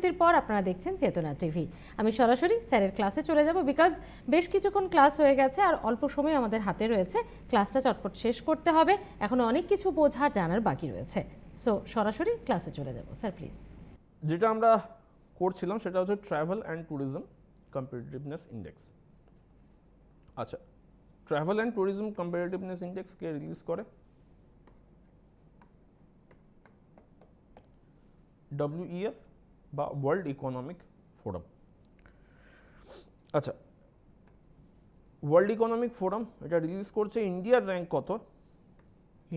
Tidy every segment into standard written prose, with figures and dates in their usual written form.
বিরতির পর আপনারা দেখছেন চেতনা টিভি। আমি সরাসরি স্যারের ক্লাসে চলে যাব, বিকজ বেশ কিছুক্ষণ ক্লাস হয়ে গেছে আর অল্প সময় আমাদের হাতে রয়েছে। ক্লাসটা চটপট শেষ করতে হবে, এখনো অনেক কিছু বোঝার জানার বাকি রয়েছে। সো সরাসরি ক্লাসে চলে যাব। Sir please. যেটা আমরা করছিলাম সেটা হচ্ছে travel and tourism competitiveness index. আচ্ছা, travel and tourism competitiveness index কে রিলিজ করে? WEF বা ওয়ার্ল্ড ইকোনমিক ফোরাম। আচ্ছা, ওয়ার্ল্ড ইকোনমিক ফোরাম এটা রিলিজ করছে। ইন্ডিয়ার র্যাঙ্ক কত?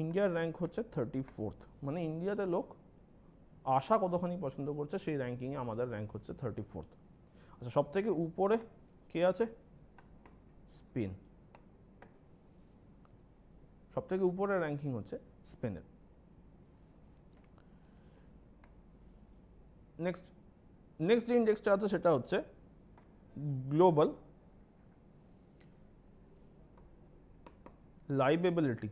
ইন্ডিয়ার র্যাঙ্ক হচ্ছে 34th, মানে ইন্ডিয়াতে লোক আসা কতখানি পছন্দ করছে সেই র্যাঙ্কিংয়ে আমাদের র্যাঙ্ক হচ্ছে 34th। আচ্ছা, সব থেকে উপরে কে আছে? স্পেন। সব থেকে উপরে র্যাঙ্কিং হচ্ছে স্পেনের। নেক্সট যে ইন্ডেক্সটা আছে সেটা হচ্ছে global liveability.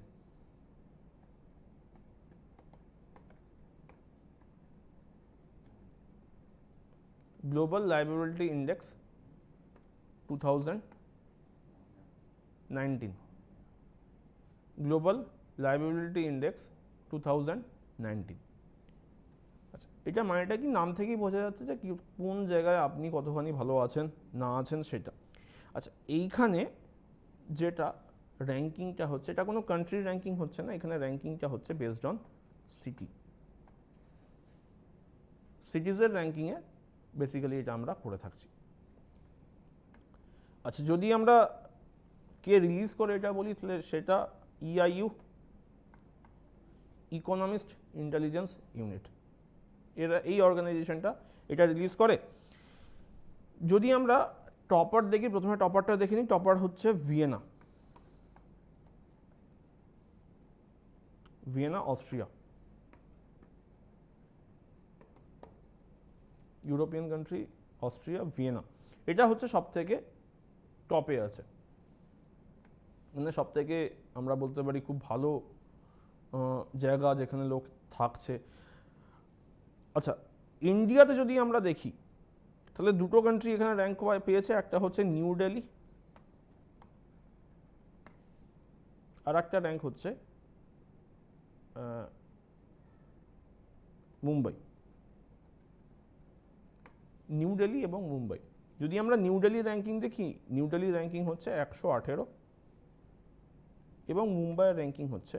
Global liveability index 2019। Global liveability index 2019। আচ্ছা, এটা মানেটা কি? নাম থেকেই বোঝা যাচ্ছে যে কোন জায়গায় আপনি কতখানি ভালো আছেন না আছেন সেটা। আচ্ছা, এইখানে যেটা র্যাঙ্কিংটা হচ্ছে, এটা কোনো কান্ট্রির র্যাঙ্কিং হচ্ছে না, এখানে র্যাঙ্কিংটা হচ্ছে বেসড অন সিটি। সিটিজের র্যাঙ্কিংয়ে বেসিক্যালি এটা আমরা করে থাকছি। আচ্ছা, যদি আমরা কে রিলিজ করে এটা বলি তাহলে সেটা EIU, ইকোনমিস্ট ইন্টেলিজেন্স ইউনিট। এরা এই অর্গানাইজেশনটা এটা রিলিজ করে। যদি আমরা টপার দেখি, প্রথমে টপারটা দেখে নিই। টপার হচ্ছে Vienna, Austria. European country, Austria, Vienna. এটা হচ্ছে সব থেকে টপে আছে, মানে সব থেকে আমরা বলতে পারি খুব ভালো জায়গা যেখানে লোক থাকছে। আচ্ছা, ইন্ডিয়াতে যদি আমরা দেখি তাহলে দুটো কান্ট্রি এখানে র্যাঙ্ক পেয়েছে। একটা হচ্ছে নিউ দিল্লি, আর একটা র্যাঙ্ক হচ্ছে মুম্বাই। নিউ দিল্লি এবং মুম্বাই। যদি আমরা নিউ দিল্লি র্যাঙ্কিং দেখি, নিউ দিল্লি র্যাঙ্কিং হচ্ছে 118 এবং মুম্বাইয়ের র্যাঙ্কিং হচ্ছে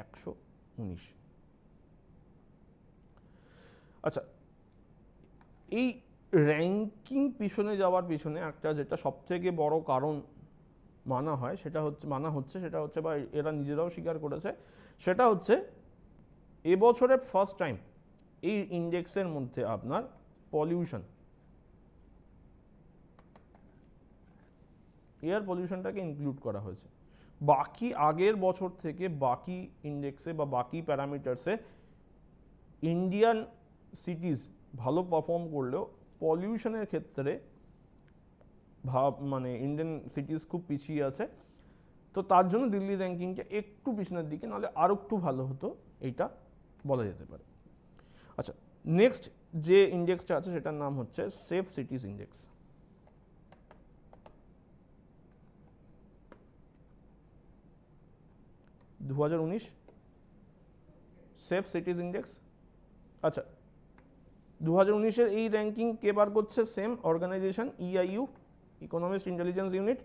119। আচ্ছা, এই র্যাঙ্কিং পিছনে যাওয়ার পিছনে একটা যেটা সব থেকে বড় কারণ মানা হচ্ছে বা এরা নিজেরাও স্বীকার করেছে, সেটা হচ্ছে এবছরের ফার্স্ট টাইম এই ইন্ডেক্সের মধ্যে আপনার পলিউশন, এয়ার পলিউশনটাকে ইনক্লুড করা হয়েছে। বাকি আগের বছর থেকে বাকি ইন্ডেক্সে বা বাকি প্যারামিটারসে ইন্ডিয়ান সিটিজ ভালো পারফর্ম করলেও পলিউশনের ক্ষেত্রে মানে ইন্ডিয়ান সিটিজ খুব পিছিয়ে আছে। তো তার জন্য দিল্লি র্যাঙ্কিংটা একটু পিছনের দিকে, নাহলে আরও একটু ভালো হতো, এইটা বলা যেতে পারে। আচ্ছা, নেক্সট যে ইন্ডেক্সটা আছে সেটার নাম হচ্ছে safe cities index. Safe cities index. আচ্ছা, 2019-এর এই র্যাঙ্কিং কে বার করছে? Same organization, EIU, economist intelligence unit.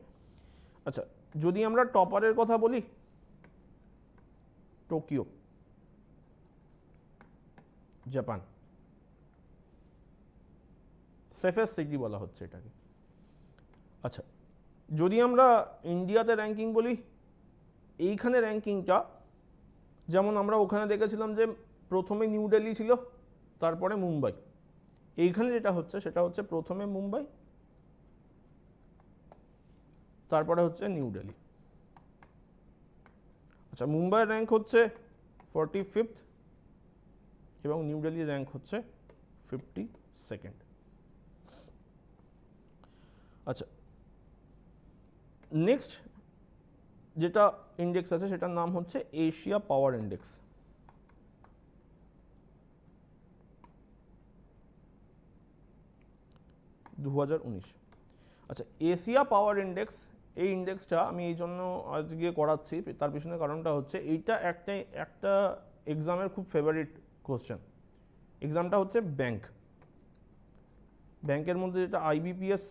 আচ্ছা, যদি আমরা টপারের কথা বলি, টোকিও, জাপান। সেফেস্ট সিটি বলা হচ্ছে এটাকে। আচ্ছা, যদি আমরা ইন্ডিয়াতে র্যাঙ্কিং বলি, এইখানে র্যাঙ্কিংটা যেমন আমরা ওখানে দেখেছিলাম যে প্রথমে নিউ দিল্লি ছিল, তারপরে মুম্বাই। এইখানে যেটা হচ্ছে সেটা হচ্ছে প্রথমে মুম্বাই, তারপরে হচ্ছে নিউ দিল্লি। আচ্ছা, মুম্বাইয়ের র্যাঙ্ক হচ্ছে 45th এবং নিউ দিল্লির র্যাঙ্ক হচ্ছে 52nd। আচ্ছা, নেক্সট যেটা ইন্ডেক্স আছে সেটার নাম হচ্ছে এশিয়া পাওয়ার ইন্ডেক্স। 2019। আচ্ছা, এশিয়া পাওয়ার ইন্ডেক্স, এই ইন্ডেক্সটা আমি এই জন্য আজকে করাচ্ছি, তার পিছনে কারণটা হচ্ছে এইটা একটা এক্সামের খুব ফেভারিট কোশ্চেন। এক্সামটা হচ্ছে ব্যাংকের মধ্যে যেটা আইবিপিএস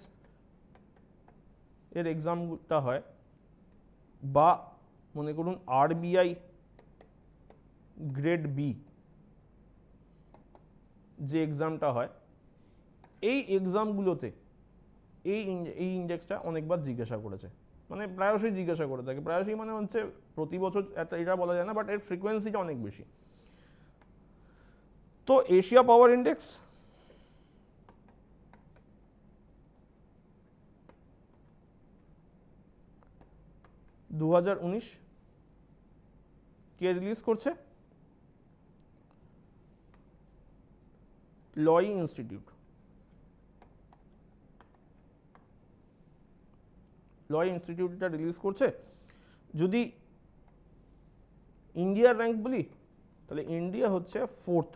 এর এক্সামটা হয়, বা মনে করুন আরবিআই গ্রেড বি যে এক্সামটা হয়, এই এক্সামগুলোতে এই ইন্ডেক্সটা অনেকবার জিজ্ঞাসা করেছে, মানে প্রায়শই জিজ্ঞাসা করে থাকে। প্রায়শই মানে হচ্ছে প্রতি বছর এটা বলা যায় না, বাট এর ফ্রিকোয়েন্সিটা অনেক বেশি। তো এশিয়া পাওয়ার ইন্ডেক্স (2019) কে রিলিজ করছে? লই ইনস্টিটিউট। লই ইনস্টিটিউটটা রিলিজ করছে। যদি ইন্ডিয়ার র্যাঙ্ক বলি, তাহলে ইন্ডিয়া হচ্ছে 4th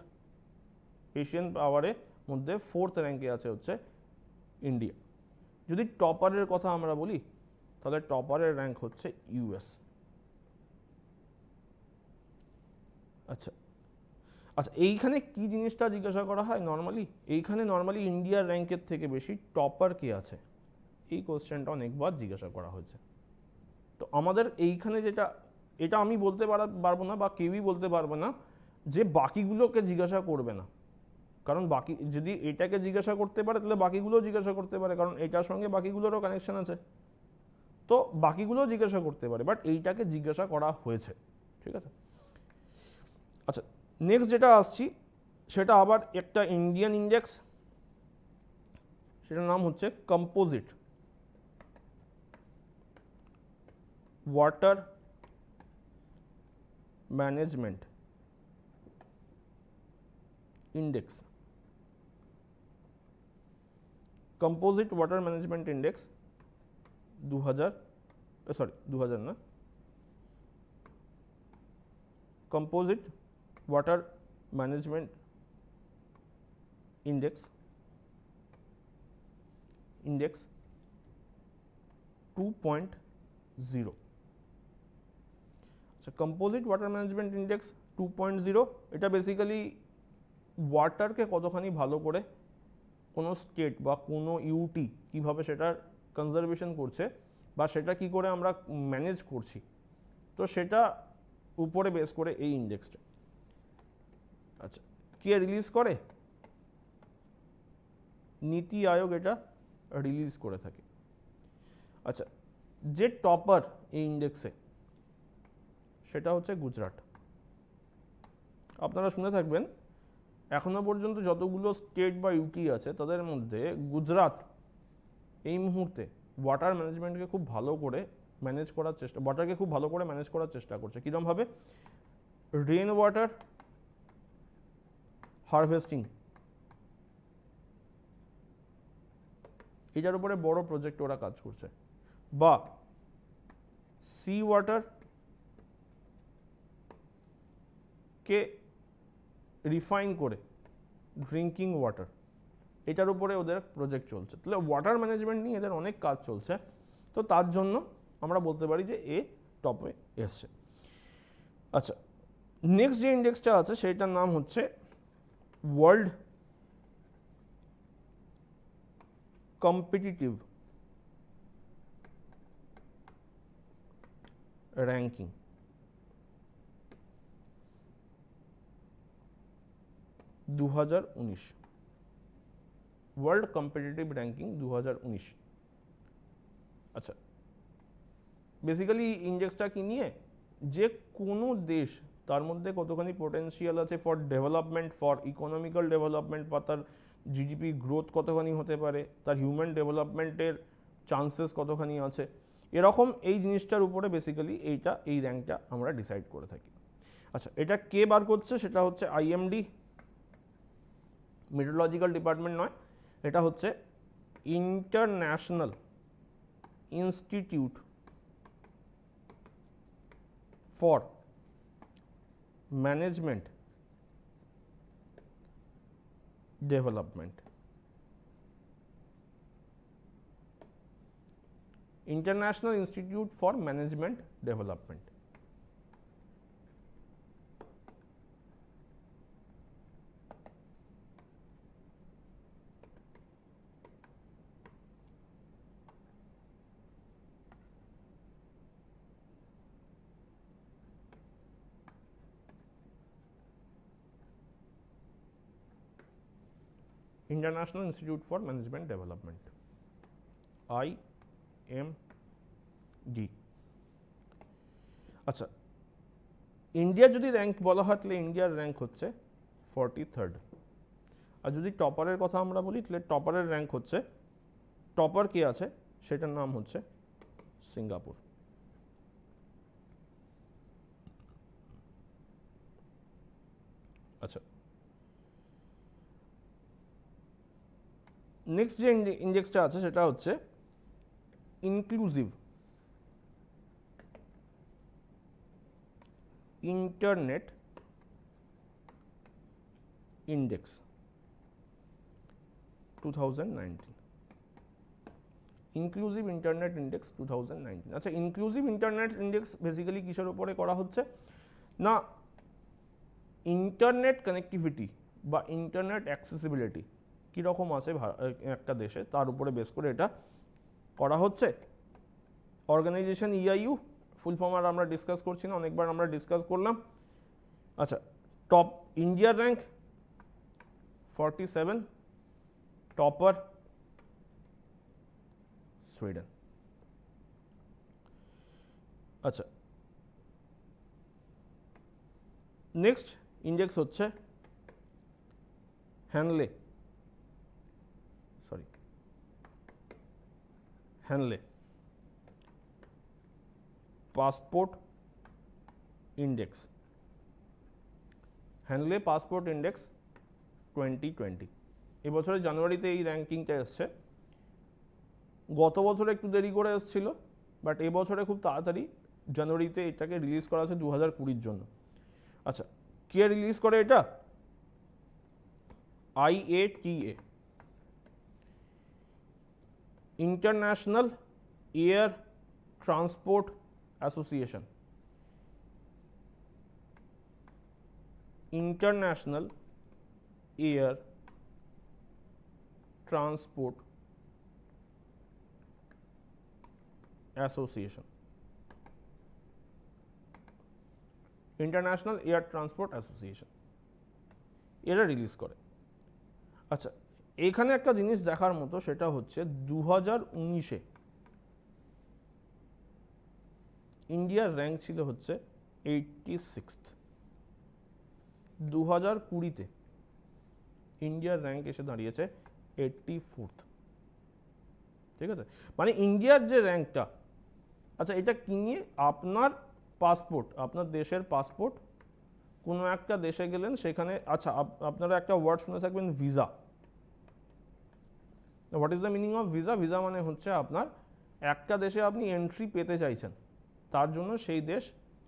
এশিয়ান পাওয়ারের মধ্যে 4th র্যাঙ্কে আছে হচ্ছে ইন্ডিয়া। যদি টপারের কথা আমরা বলি, তাহলে টপারের র্যাঙ্ক হচ্ছে ইউএস। আচ্ছা আচ্ছা, এইখানে কি জিনিসটা জিজ্ঞাসা করা হয় নর্মালি? এইখানে নর্মালি ইন্ডিয়ার র্যাঙ্কের থেকে বেশি টপার কে আছে, এই কোশ্চেনটা অনেকবার জিজ্ঞাসা করা হয়েছে। তো আমাদের এইখানে এটা আমি বলতে পারবো না, বা কেউই বলতে পারবে না যে বাকিগুলোকে জিজ্ঞাসা করবে না, কারণ বাকি যদি এটাকে জিজ্ঞাসা করতে পারে তাহলে বাকিগুলোও জিজ্ঞাসা করতে পারে, কারণ এটার সঙ্গে বাকিগুলোরও কানেকশন আছে। তো বাকিগুলোও জিজ্ঞাসা করতে পারে, বাট এইটাকে জিজ্ঞাসা করা হয়েছে। ঠিক আছে। আচ্ছা, নেক্সট যেটা আসছি সেটা আবার একটা ইন্ডিয়ান ইন্ডেক্স, সেটার নাম হচ্ছে composite water management index. Composite water management index 2000 না, কম্পোজিট ওয়াটার ম্যানেজমেন্ট ইন্ডেক্স 2.0। আচ্ছা, কম্পোজিট ওয়াটার ম্যানেজমেন্ট ইন্ডেক্স 2.0, এটা বেসিক্যালি ওয়াটারকে কতখানি ভালো করে কোনো স্টেট বা কোনো ইউটি কীভাবে সেটার কনজারভেশন করছে, বা সেটা কি করে আমরা ম্যানেজ করছি, তো সেটা উপরে বেস করে এই ইন্ডেক্সটা। আচ্ছা, কে রিলিজ করে? নীতি আয়োগ এটা রিলিজ করে থাকে। আচ্ছা, যে টপার এই ইন্ডেক্সে সেটা হচ্ছে গুজরাট। আপনারা শুনে থাকবেন, এখনো পর্যন্ত যতগুলো স্টেট বা ইউটি আছে তাদের মধ্যে গুজরাট এই মুহূর্তে ওয়াটার ম্যানেজমেন্টকে খুব ভালো করে ম্যানেজ করার চেষ্টা, ওয়াটারকে খুব ভালো করে ম্যানেজ করার চেষ্টা করছে। কীরকমভাবে? রেন ওয়াটার হারভেস্টিং, এটার উপরে বড় প্রজেক্ট ওরা কাজ করছে, বা সি ওয়াটার কে রিফাইন করে ড্রিঙ্কিং ওয়াটার, এটার উপরে ওদের প্রজেক্ট চলছে। তাহলে ওয়াটার ম্যানেজমেন্ট নিয়ে এদের অনেক কাজ চলছে। তো তার জন্য আমরা বলতে পারি যে এ টপে এসছে। আচ্ছা, নেক্সট যে ইন্ডেক্সটা আছে সেটার নাম হচ্ছে world competitive ranking 2019। World competitive ranking 2019। আচ্ছা, বেসিক্যালি ইন্ডেক্সটা কি নিয়ে? যে কোনো দেশ তার মধ্যে কতখানি পোটেনশিয়াল আছে for development, for economical development, বা তার জিডিপি গ্রোথ কতখানি হতে পারে, তার হিউম্যান ডেভেলপমেন্টের চান্সেস কতখানি আছে, এরকম এই জিনিসটার উপরে বেসিক্যালি এই র্যাঙ্কটা আমরা ডিসাইড করে থাকি। আচ্ছা, এটা কে বার করছে? সেটা হচ্ছে আইএমডি, মেট্রোলজিক্যাল ডিপার্টমেন্ট নয়, এটা হচ্ছে international institute for management development. International institute for management development. International institute for management development, IMD। আচ্ছা, ইন্ডিয়ার যদি র্যাঙ্ক বলা হয় তাহলে ইন্ডিয়ার র্যাঙ্ক হচ্ছে 43rd। আর যদি টপারের কথা আমরা বলি তাহলে টপারের র্যাঙ্ক হচ্ছে, টপার কে আছে সেটার নাম হচ্ছে সিঙ্গাপুর। আচ্ছা, নেক্সট যে ইন্ডেক্সটা আছে সেটা হচ্ছে inclusive internet index 2019। Inclusive internet index 2019। আচ্ছা, ইনক্লুসিভ ইন্টারনেট ইন্ডেক্স বেসিক্যালি কিসের উপরে করা হচ্ছে না, ইন্টারনেট কানেক্টিভিটি বা ইন্টারনেট অ্যাক্সেসিবিলিটি কীরকম আছে একটা দেশে তার উপরে বেস করে এটা করা হচ্ছে। অর্গানাইজেশন EIU, ফুল ফর্ম আর আমরা ডিসকাস করছি না, অনেকবার আমরা ডিসকাস করলাম। আচ্ছা, টপ ইন্ডিয়ার র্যাঙ্ক 47, টপার সুইডেন। আচ্ছা, নেক্সট ইন্ডেক্স হচ্ছে হ্যানলে পাসপোর্ট ইন্ডেক্স, হ্যানলে পাসপোর্ট ইন্ডেক্স 2020। এবছরের জানুয়ারিতে এই র্যাঙ্কিংটা এসছে। গত বছরে একটু দেরি করে এসেছিল, বাট এবছরে খুব তাড়াতাড়ি জানুয়ারিতে এটাকে রিলিজ করা আছে 2020-র জন্য। আচ্ছা, কে রিলিজ করে এটা? IATA, international air transport association. International air transport association, international air transport association এরা রিলিজ করে। আচ্ছা, এখানে একটা জিনিস দেখার মতো, সেটা হচ্ছে 2019-এ ইন্ডিয়ার র্যাঙ্ক ছিল হচ্ছে 86th, 2020-তে ইন্ডিয়ার র্যাঙ্ক এসে দাঁড়িয়েছে 84th। ঠিক আছে, মানে ইন্ডিয়ার যে র্যাঙ্কটা, আচ্ছা এটা কি নিয়ে? আপনার পাসপোর্ট, আপনার দেশের পাসপোর্ট, কোনো একটা দেশে গেলেন সেখানে, আচ্ছা আপনারা একটা ওয়ার্ড শুনে থাকবেন visa. What is the meaning of visa? Visa মানে হচ্ছে আপনার একটা দেশে আপনি এন্ট্রি পেতে চাইছেন, তার জন্য সেই দেশ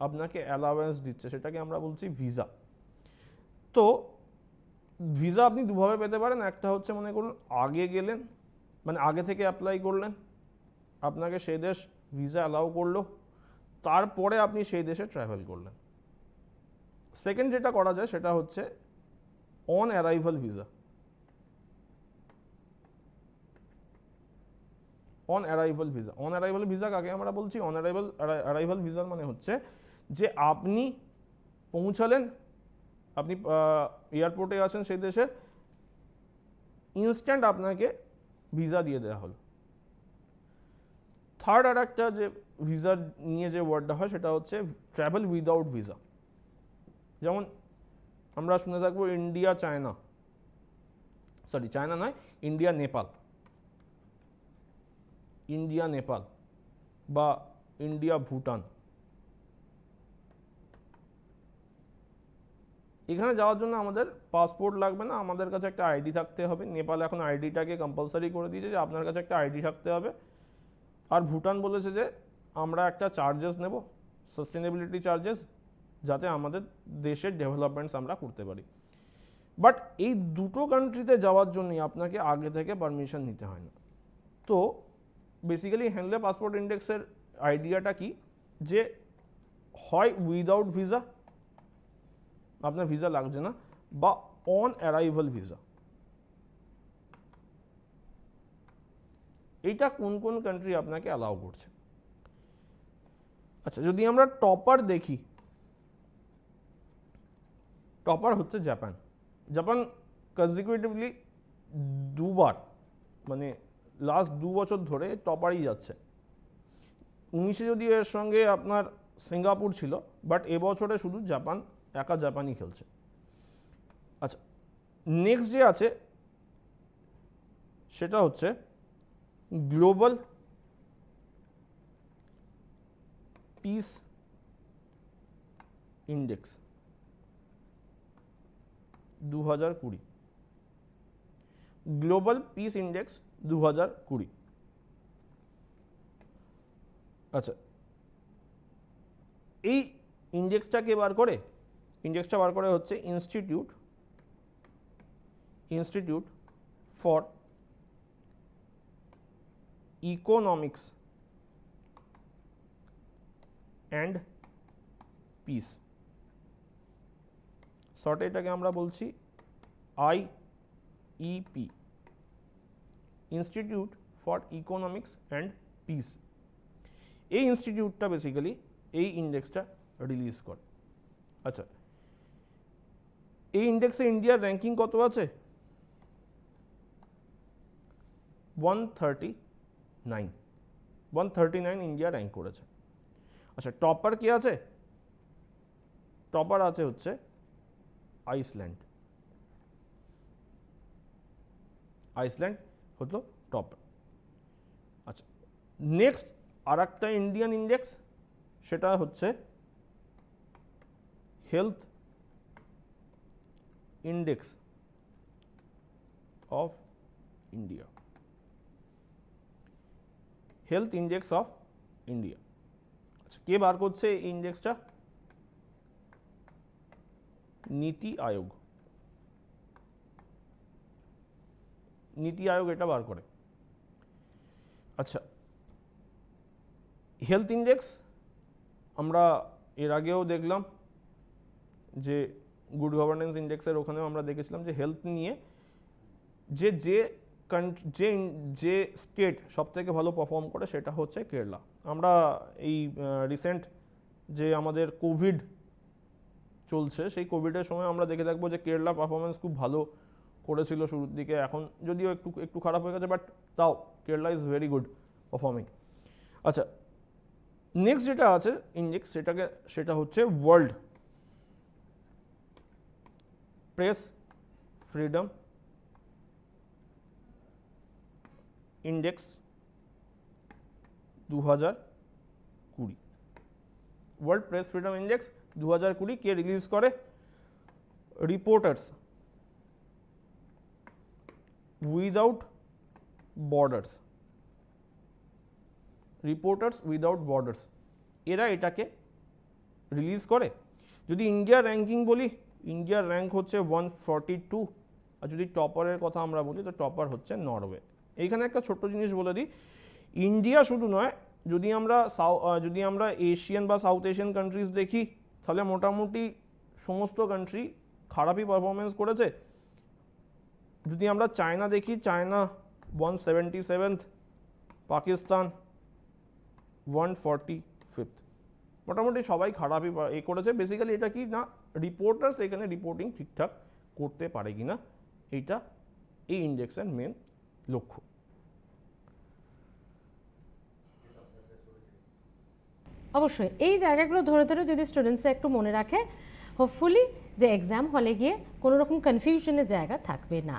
আপনাকে অ্যালাওয়েন্স দিচ্ছে, সেটাকে আমরা বলছি ভিসা। তো ভিসা আপনি দুভাবে পেতে পারেন। একটা হচ্ছে মনে করুন আগে গেলেন, মানে আগে থেকে অ্যাপ্লাই করলেন, আপনাকে সেই দেশ ভিসা অ্যালাউ করলো, তারপরে আপনি সেই দেশে ট্রাভেল করলেন। সেকেন্ড যেটা করা যায় সেটা হচ্ছে on arrival visa. On arrival visa, on arrival visa কাকে আমরা বলছি? অন অ্যারাইভাল ভিসার মানে হচ্ছে যে আপনি পৌঁছালেন, আপনি এয়ারপোর্টে আছেন সেই দেশের, ইনস্ট্যান্ট আপনাকে ভিসা দিয়ে দেওয়া হলো। থার্ড আর একটা যে ভিসার নিয়ে যে ওয়ার্ডটা হয় সেটা হচ্ছে ট্রাভেল উইদাউট ভিসা। যেমন আমরা শুনে থাকবো ইন্ডিয়া চায়না, সরি চায়না নয়, ইন্ডিয়া নেপাল, ইন্ডিয়া নেপাল বা ইন্ডিয়া ভুটান। এখানে যাওয়ার জন্য আমাদের পাসপোর্ট লাগবে না, আমাদের কাছে একটা আইডি থাকতে হবে। নেপাল এখন আইডিটাকে কম্পালসারি করে দিয়েছে যে আপনার কাছে একটা আইডি থাকতে হবে। আর ভুটান বলেছে যে আমরা একটা চার্জেস নেব, সাস্টেনেবিলিটি চার্জেস, যাতে আমাদের দেশের ডেভেলপমেন্টস আমরা করতে পারি। বাট এই দুটো কান্ট্রিতে যাওয়ার জন্যই আপনাকে আগে থেকে পারমিশন নিতে হয় না। তো বেসিক্যালি হ্যান্ডলে পাসপোর্ট ইন্ডেক্সের আইডিয়াটা কি, যে হয় উইদাউট ভিসা, আপনার ভিসা লাগছে না, বা অন অ্যারাইভাল ভিসা। এইটা কোন কোন কান্ট্রি আপনাকে অ্যালাউ করছে। আচ্ছা, যদি আমরা টপার দেখি, টপার হচ্ছে জাপান। জাপান কনজিকিউটিভলি দুবার, মানে লাস্ট 2 বছর ধরে টপারই যাচ্ছে। 19-এ যদি এর সঙ্গে আপনার সিঙ্গাপুর ছিল, বাট এবছরে শুধু জাপান, একা জাপানই খেলছে। আচ্ছা, নেক্সট যে আছে সেটা হচ্ছে global piece index 2020, global piece index 2020। আচ্ছা, এই ইন্ডেক্সটাকে বার করে, ইন্ডেক্সটা বার করে হচ্ছে institute for economics and piece, শর্টে এটাকে আমরা বলছি IEP, institute for economics and piece. এই ইনস্টিটিউটটা বেসিক্যালি এই ইন্ডেক্সটা রিলিজ করে। আচ্ছা, এই ইন্ডেক্সে ইন্ডিয়ার র্যাঙ্কিং কত আছে? 139 ইন্ডিয়া র্যাঙ্ক করেছে। আচ্ছা, টপার কি আছে? টপার আছে হচ্ছে আইসল্যান্ড হলো টপার। আচ্ছা, নেক্সট আর একটা ইন্ডিয়ান ইন্ডেক্স, সেটা হচ্ছে health index of India, health index of India. আচ্ছা, কে বার করছে এই ইন্ডেক্সটা? নীতি আয়োগ এটা বার করে। আচ্ছা, হেলথ ইন্ডেক্স আমরা এর আগেও দেখলাম যে গুড গভর্নেন্স ইন্ডেক্সের ওখানেও আমরা দেখেছিলাম যে হেলথ নিয়ে যে স্টেট সব থেকে ভালো পারফর্ম করে সেটা হচ্ছে কেরালা। আমরা এই রিসেন্ট যে আমাদের কোভিড চলছে, সেই কোভিডের সময় আমরা দেখে থাকবো যে কেরালা পারফরমেন্স খুব ভালো করেছিল শুরুর দিকে, এখন যদিও একটু খারাপ হয়ে গেছে, বাট তাও Kerala is very good performing. আচ্ছা, নেক্সট যেটা আছে ইন্ডেক্স, সেটা হচ্ছে world press freedom index 2020। World press freedom index 2020 কে রিলিজ করে? রিপোর্টার্স উইদাউট বর্ডার্স, এরা এটাকে রিলিজ করে। যদি ইন্ডিয়ার র্যাঙ্কিং বলি, ইন্ডিয়ার র্যাঙ্ক হচ্ছে 142, আর যদি টপারের কথা আমরা বলি তো টপার হচ্ছে নরওয়ে। এইখানে একটা ছোট্ট জিনিস বলে দিই, ইন্ডিয়া শুধু নয়, যদি আমরা এশিয়ান বা সাউথ এশিয়ান কান্ট্রিজ দেখি, তাহলে মোটামুটি সমস্ত কান্ট্রি খারাপই পারফরমেন্স করেছে। যদি আমরা চায়না দেখি, চায়না 177th, পাকিস্তান 145th, মোটামুটি সবাই খারাপই করেছে। বেসিক্যালি এটা কি না, রিপোর্টার্স এখানে রিপোর্টিং ঠিকঠাক করতে পারে কিনা, এইটা এই ইন্ডেক্সের মেন লক্ষ্য। অবশ্যই এই জায়গাগুলো ধরে ধরে যদি স্টুডেন্টসরা একটু মনে রাখে, হোপফুলি যে এক্সাম হলে গিয়ে কোনো রকম কনফিউশনের জায়গা থাকবে না।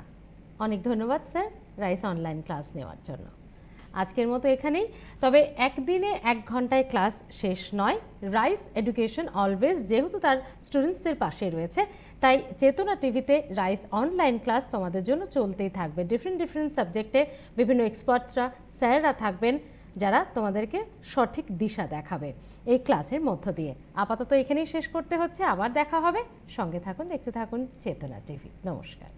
অনেক ধন্যবাদ স্যার রাইস অনলাইন ক্লাস নেওয়ার জন্য। আজকের মতো এখানেই, তবে একদিনে 1 ঘন্টায় ক্লাস শেষ নয়। রাইস এডুকেশন অলওয়েজ যেহেতু তার স্টুডেন্টসদের পাশে রয়েছে, তাই চেতনা টিভিতে রাইস অনলাইন ক্লাস তোমাদের জন্য চলতেই থাকবে। ডিফারেন্ট সাবজেক্টে বিভিন্ন এক্সপার্টসরা, স্যাররা থাকবেন যারা তোমাদেরকে সঠিক দিশা দেখাবে এই ক্লাসের মধ্য দিয়ে। আপাতত এখানেই শেষ করতে হচ্ছে, আবার দেখা হবে। সঙ্গে থাকুন, দেখতে থাকুন চেতনা টিভি। নমস্কার।